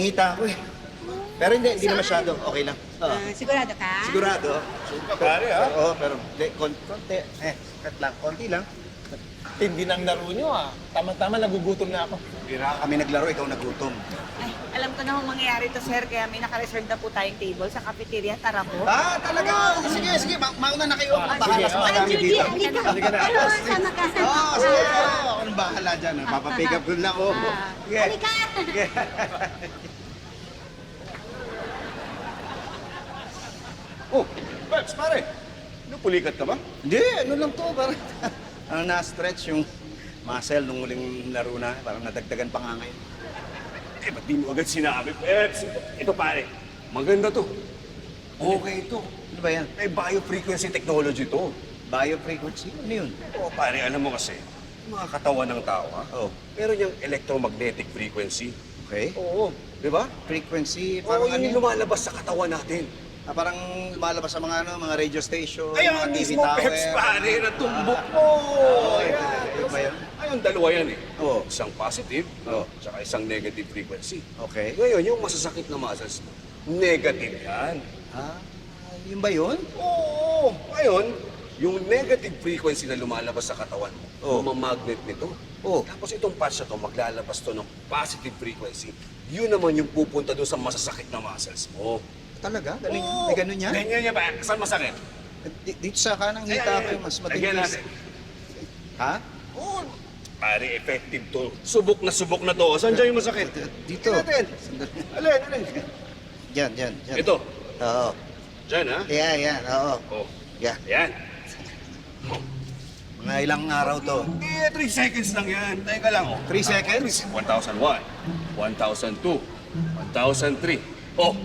Nangita ako eh. Pero hindi na masyado. Okay lang. Oo. Sigurado ka? Sigurado. Sure ka, pare, ha? Oo, pero hindi, konti. Cut lang. Konti lang. Tindi ng laro nyo Tama-tama, nagugutom na ako. Bira kami naglaro, ikaw nagutom. Ay, alam ko na kung mangyayari to, sir. Kaya may naka-reserve na po tayong table sa cafeteria. Tara po. Talaga? Sige. Mauna na kayo. Bahala sa mga gamit dito. Halika na. Sama ka. Sige. Ako nang bahala dyan. Papapick up ko lang ako. Sige. Halika! Sige. Oh, Peps, pare. Pulikat ka ba? Hindi, ano lang to. Parang na-stretch yung muscle nung huling laro na. Parang nadagdagan pa nga ngayon. Eh, ba't di mo agad sinabi, Peps? Ito, pare. Maganda to. Okay to. Ano ba yan? May biofrequency technology to. Biofrequency? Ano yun? Oo, pare, alam mo kasi, yung mga katawan ng tao, ha? Oh. Meron yung electromagnetic frequency. Okay. Oo, di ba? Frequency, Oo, parang yun yung lumalabas sa katawan natin. parang lumalabas sa mga radio station, Ayun, mga TV mismo, tower. Peps, pare, natumbok mo. Ayan. Ayun ba yun? Ayun, dalawa yan eh. Oo. Isang positive, Oo. tsaka isang negative frequency. Okay. Ngayon, yung masasakit na muscles mo, negative yan. Yun ba yun? Oo. Ngayon, yung negative frequency na lumalabas sa katawan mo, Oo. mamagnet nito. Oo. Tapos itong patch na to, maglalabas to ng positive frequency. Yun naman yung pupunta doon sa masasakit na muscles mo. Talaga? Galing, Oo. may ganun yan? Ganyan yan ba? Saan masakit? Dito sa kanang hita ko yung mas Lagyan matigas. natin. Ha? Oo. Pare, effective to. Subok na to. Saan dyan yung masakit? Dito. Tingnan natin. Alin. Diyan. Ito. Oo. Dyan, ha? Yan. Oo. Oh. Yeah. Yan. Mga ilang araw to? Eh, 3 seconds lang yan. Teka lang, oh. 3 seconds? 1001, 1002, 1003. Oh,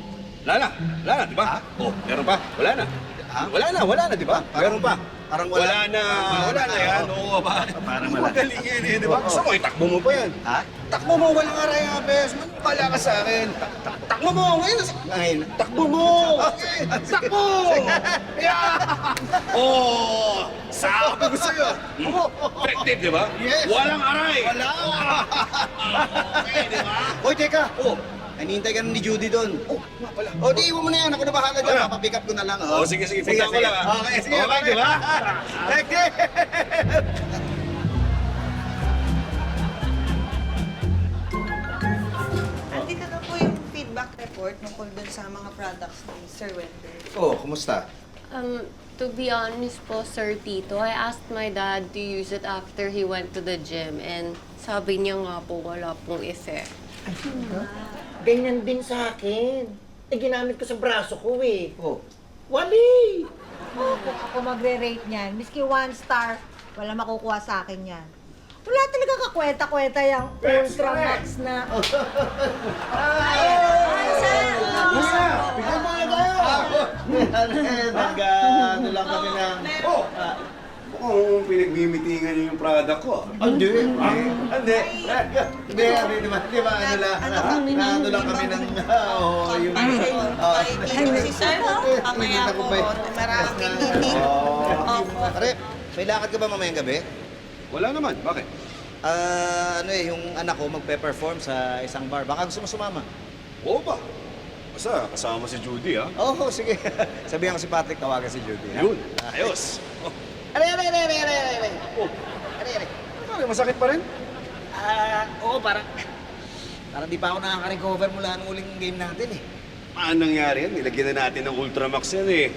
wala na, di ba? Oh, meron pa? Wala na. Wala na, di ba? Meron pa. Parang wala. Wala na yan. Oo, ba? Parang wala. Magaling yan eh, di ba? Gusto mo, itakbo mo pa yan. Ha? Takbo mo, walang arayabes. Maniwala ka sa akin. Takbo mo, ngayon. Ngayon. Takbo mo! Takbo! Yeah! Oh! Sabi ko sa'yo. Effective, di ba? Yes. Walang aray. Wala! Okay, di ba? Hoy, teka! Oh. Hinihintay ka na ni Judy doon. Oh, nga pala. O, di iwan mo na yan. Ako na bahala dyan. Wala. Papapick up ko na lang. Oh, sige. Punta ko lang, ah. Okay, sige. Okay, di ba? Okay. Andito na po yung feedback report tungkol dun sa mga products ni Sir Wender. Oh, kumusta? To be honest po, Sir Tito, I asked my dad to use it after he went to the gym and sabi niya nga po wala pong effect. Ganyan din sa akin. Eh, ginamit ko sa braso ko eh. Oh. Wali! Kung ako magre-rate niyan, miski 1 star, wala makukuha sa akin yan. Wala talaga kakwenta-kwenta yung Ultra Max na... Bigyan mo na tayo! Ano lang kami ng... Oh! Mukhang pinagmimitingan niyo yung product ko. Hindi. Hindi. Di ba? Ano lang kami ng... Oo, yung... Si Sir, mamaya po, maraming meeting. Opo. Pare, may lakad ka ba mamayang gabi? Wala naman. Bakit? Yung anak ko magpe-perform sa isang bar. Baka gusto mo sumama? Oo ba? Basta, kasama si Judy, ha? Oo, sige. Sabihan ko si Patrick, tawagan si Judy. ha? Yun. Ayos. Oh. Aray! Oh. Pare, masakit pa rin? Oo, parang di pa ako nakaka-recover mula nung uling game natin eh. Paano nangyari yan? Nilagyan na natin ng Ultramax yan eh.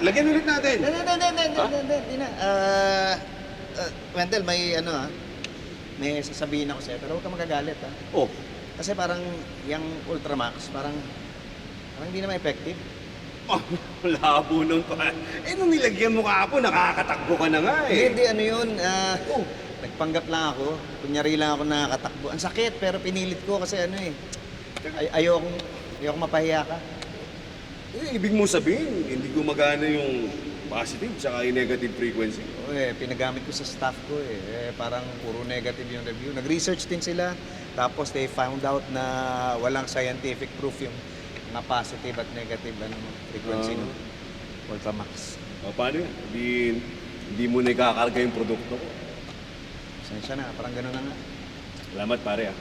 Lagyan ulit natin. Hindi na. Wendell, may sasabihin ako sa'yo, pero huwag ka magagalit ha. Oh. Kasi parang yung Ultramax, parang hindi naman effective. Oh, labo nun pa. Eh, nung nilagyan mo kahapon, nakakatakbo ka na nga eh. Hindi, yun. Nagpanggap lang ako. Kunyari lang ako nakakatakbo. Ang sakit, pero pinilit ko kasi ayokong mapahiya ka. Eh, ibig mo sabihin, hindi gumagana yung positive tsaka yung negative frequency. Pinagamit ko sa staff ko parang puro negative yung review. Nag-research din sila. Tapos they found out na walang scientific proof yung mga positive at negative frequency ng Ultramax. Paano yan? Hindi mo nagkakarga yung produkto ko. Sensya na, parang gano'n na nga. Salamat pare ah.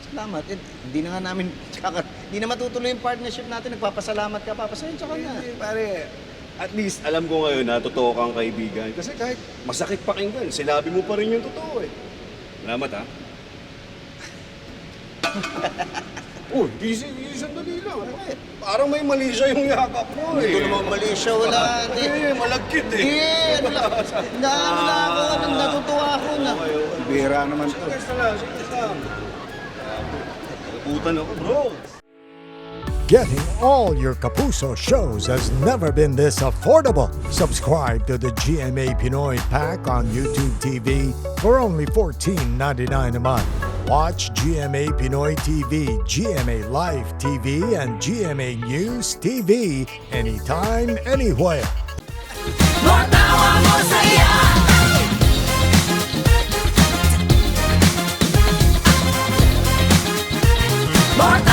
Salamat. Hindi na nga namin, hindi na matutuloy yung partnership natin. Nagpapasalamat ka, papasensya ka na. Hindi, pare. At least, alam ko ngayon na totoo kang kaibigan. Kasi kahit masakit pakinggan, sinabi mo pa rin yung totoo eh. Salamat ha. Oh, easy, sandali lang. Parang may mali siya yung yakap mo eh. Ito naman mali siya, wala. Eh, malagkit eh. Ano na ako, natutuwa ako na. Bira naman to. Sige lang, sige lang. Nabutan ako, bro. Getting all your Kapuso shows has never been this affordable. Subscribe to the GMA Pinoy Pack on YouTube TV for only $14.99 a month. Watch GMA Pinoy TV, GMA Live TV, and GMA News TV anytime, anywhere. Matawa mo saya. Matawa